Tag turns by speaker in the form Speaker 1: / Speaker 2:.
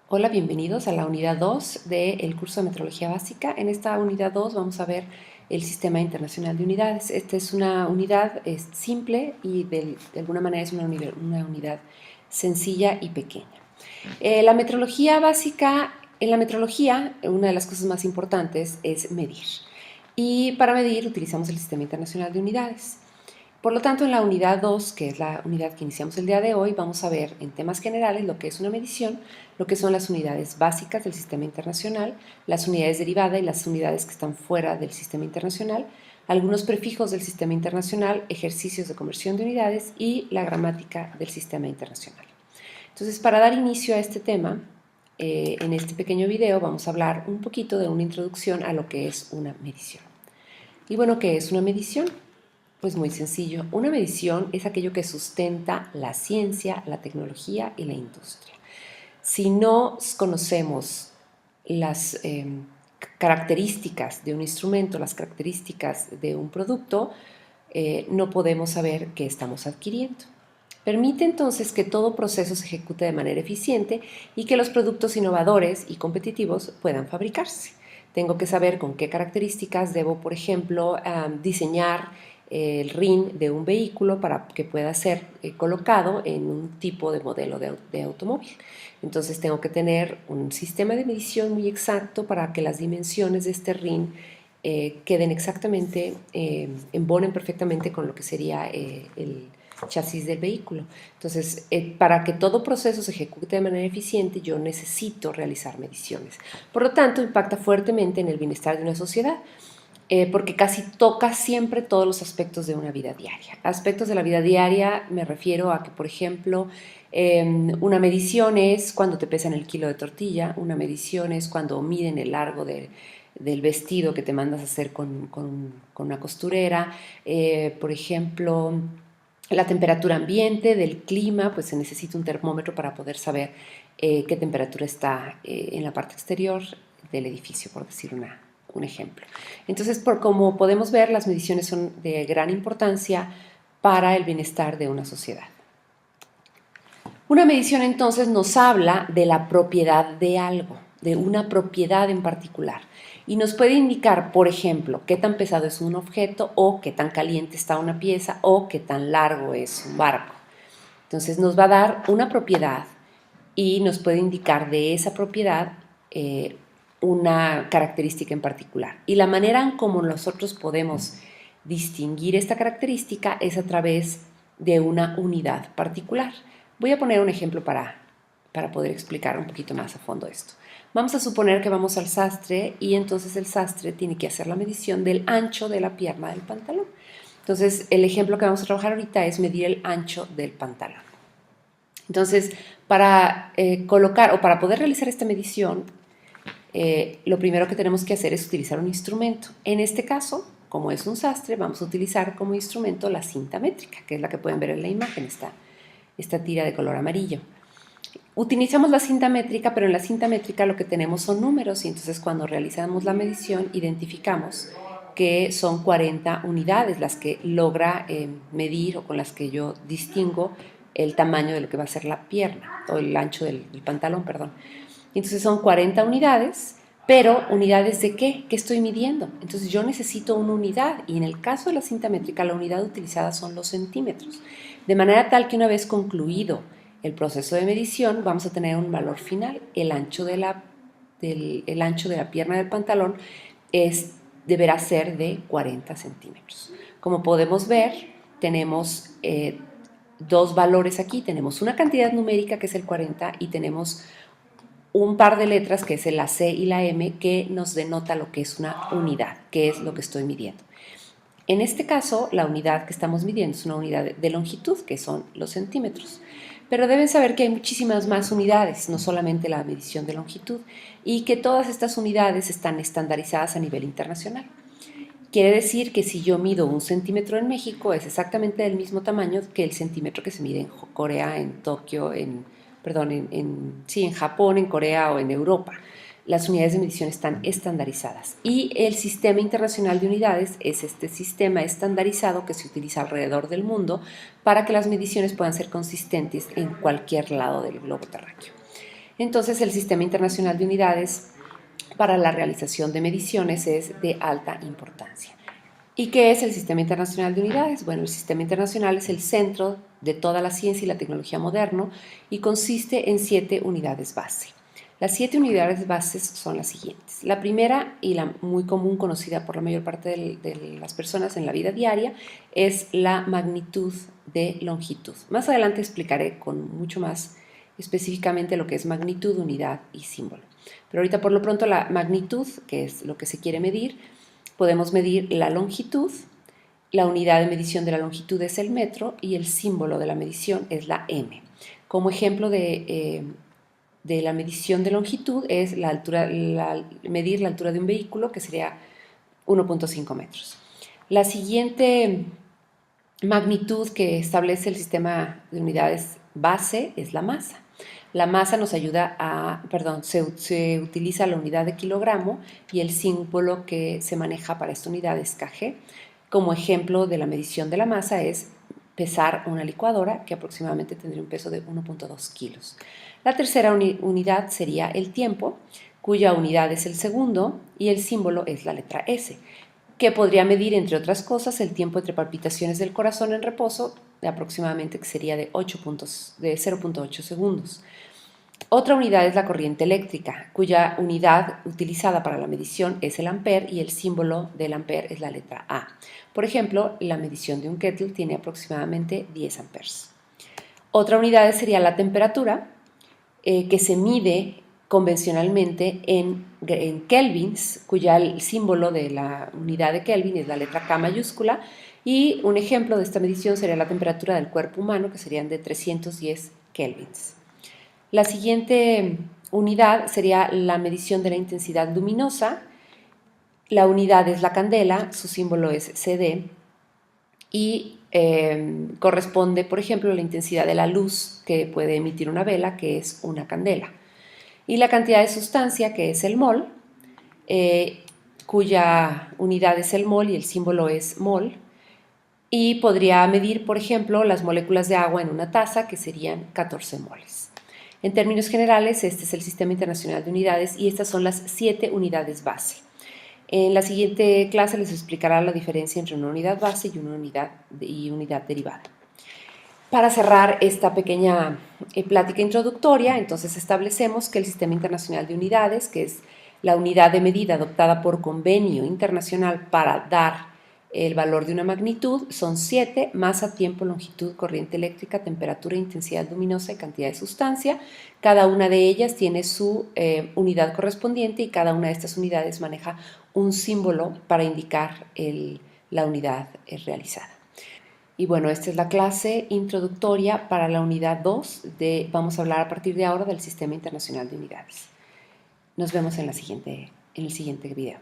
Speaker 1: Hola, bienvenidos a la unidad 2 del curso de Metrología Básica. En esta unidad 2 vamos a ver el Sistema Internacional de Unidades. Esta es una unidad simple y de alguna manera es una unidad sencilla y pequeña. La metrología básica, en la metrología, una de las cosas más importantes es medir. Y para medir utilizamos el Sistema Internacional de Unidades. Por lo tanto, en la unidad 2, que es la unidad que iniciamos el día de hoy, vamos a ver en temas generales lo que es una medición, lo que son las unidades básicas del sistema internacional, las unidades derivadas y las unidades que están fuera del sistema internacional, algunos prefijos del sistema internacional, ejercicios de conversión de unidades y la gramática del sistema internacional. Entonces, para dar inicio a este tema, en este pequeño video vamos a hablar un poquito de una introducción a lo que es una medición. Y bueno, ¿qué es una medición? Pues muy sencillo, una medición es aquello que sustenta la ciencia, la tecnología y la industria. Si no conocemos las características de un instrumento, las características de un producto, no podemos saber qué estamos adquiriendo. Permite entonces que todo proceso se ejecute de manera eficiente y que los productos innovadores y competitivos puedan fabricarse. Tengo que saber con qué características debo, por ejemplo, diseñar el rin de un vehículo para que pueda ser colocado en un tipo de modelo de automóvil. Entonces tengo que tener un sistema de medición muy exacto para que las dimensiones de este rin queden exactamente, embonen perfectamente con lo que sería el chasis del vehículo. Entonces, para que todo proceso se ejecute de manera eficiente, yo necesito realizar mediciones. Por lo tanto, impacta fuertemente en el bienestar de una sociedad. Porque casi toca siempre todos los aspectos de una vida diaria. Aspectos de la vida diaria me refiero a que, por ejemplo, una medición es cuando te pesan el kilo de tortilla, una medición es cuando miden el largo del vestido que te mandas a hacer con una costurera, por ejemplo, la temperatura ambiente, del clima, pues se necesita un termómetro para poder saber qué temperatura está en la parte exterior del edificio, por decir un ejemplo. Entonces, como podemos ver, las mediciones son de gran importancia para el bienestar de una sociedad. Una medición entonces nos habla de la propiedad de algo, de una propiedad en particular, y nos puede indicar, por ejemplo, qué tan pesado es un objeto o qué tan caliente está una pieza o qué tan largo es un barco. Entonces nos va a dar una propiedad y nos puede indicar de esa propiedad una característica en particular. Y la manera en cómo nosotros podemos distinguir esta característica es a través de una unidad particular. Voy a poner un ejemplo para poder explicar un poquito más a fondo esto. Vamos a suponer que vamos al sastre y entonces el sastre tiene que hacer la medición del ancho de la pierna del pantalón. Entonces, el ejemplo que vamos a trabajar ahorita es medir el ancho del pantalón. Entonces, para colocar o para poder realizar esta medición, lo primero que tenemos que hacer es utilizar un instrumento. En este caso, como es un sastre, vamos a utilizar como instrumento la cinta métrica, que es la que pueden ver en la imagen, esta tira de color amarillo. Utilizamos la cinta métrica, pero en la cinta métrica lo que tenemos son números y entonces cuando realizamos la medición identificamos que son 40 unidades las que logra medir o con las que yo distingo el tamaño de lo que va a ser la pierna o el ancho del pantalón, perdón. Entonces son 40 unidades, pero ¿unidades de qué? ¿Qué estoy midiendo? Entonces yo necesito una unidad y en el caso de la cinta métrica la unidad utilizada son los centímetros. De manera tal que una vez concluido el proceso de medición vamos a tener un valor final. El ancho de la pierna del pantalón deberá ser de 40 centímetros. Como podemos ver, tenemos dos valores aquí. Tenemos una cantidad numérica que es el 40 y tenemos un par de letras que es la C y la M que nos denota lo que es una unidad, que es lo que estoy midiendo. En este caso, la unidad que estamos midiendo es una unidad de longitud, que son los centímetros. Pero deben saber que hay muchísimas más unidades, no solamente la medición de longitud, y que todas estas unidades están estandarizadas a nivel internacional. Quiere decir que si yo mido 1 centímetro en México, es exactamente del mismo tamaño que el centímetro que se mide en Corea, en Tokio, en Japón, en Corea o en Europa. Las unidades de medición están estandarizadas y el Sistema Internacional de Unidades es este sistema estandarizado que se utiliza alrededor del mundo para que las mediciones puedan ser consistentes en cualquier lado del globo terráqueo. Entonces, el Sistema Internacional de Unidades para la realización de mediciones es de alta importancia. ¿Y qué es el Sistema Internacional de Unidades? Bueno, el Sistema Internacional es el centro de toda la ciencia y la tecnología moderno y consiste en 7 unidades base. Las 7 unidades bases son las siguientes. La primera, y la muy común, conocida por la mayor parte de las personas en la vida diaria, es la magnitud de longitud. Más adelante explicaré con mucho más específicamente lo que es magnitud, unidad y símbolo. Pero ahorita por lo pronto la magnitud, que es lo que se quiere medir, podemos medir la longitud, la unidad de medición de la longitud es el metro y el símbolo de la medición es la m. Como ejemplo de la medición de longitud es medir la altura de un vehículo, que sería 1.5 metros. La siguiente magnitud que establece el sistema de unidades base es la masa. La masa nos ayuda se utiliza la unidad de kilogramo y el símbolo que se maneja para esta unidad es kg. Como ejemplo de la medición de la masa es pesar una licuadora, que aproximadamente tendría un peso de 1.2 kilos. La tercera unidad sería el tiempo, cuya unidad es el segundo y el símbolo es la letra S, que podría medir, entre otras cosas, el tiempo entre palpitaciones del corazón en reposo, de aproximadamente que sería de 0.8 segundos. Otra unidad es la corriente eléctrica, cuya unidad utilizada para la medición es el ampere y el símbolo del ampere es la letra A. Por ejemplo, la medición de un kettle tiene aproximadamente 10 amperes. Otra unidad sería la temperatura, que se mide convencionalmente en kelvins, cuya el símbolo de la unidad de Kelvin es la letra K mayúscula, y un ejemplo de esta medición sería la temperatura del cuerpo humano, que serían de 310 kelvins. La siguiente unidad sería la medición de la intensidad luminosa. La unidad es la candela, su símbolo es CD, y corresponde, por ejemplo, a la intensidad de la luz que puede emitir una vela, que es una candela. Y la cantidad de sustancia, que es el mol, cuya unidad es el mol y el símbolo es mol. Y podría medir, por ejemplo, las moléculas de agua en una taza, que serían 14 moles. En términos generales, este es el Sistema Internacional de Unidades y estas son las 7 unidades base. En la siguiente clase les explicará la diferencia entre una unidad base y una unidad derivada. Para cerrar esta pequeña plática introductoria, entonces establecemos que el Sistema Internacional de Unidades, que es la unidad de medida adoptada por convenio internacional para dar el valor de una magnitud, son 7: masa, tiempo, longitud, corriente eléctrica, temperatura, intensidad luminosa y cantidad de sustancia. Cada una de ellas tiene su unidad correspondiente y cada una de estas unidades maneja un símbolo para indicar la unidad realizada. Y bueno, esta es la clase introductoria para la unidad 2. Vamos a hablar a partir de ahora del Sistema Internacional de Unidades. Nos vemos en el siguiente video.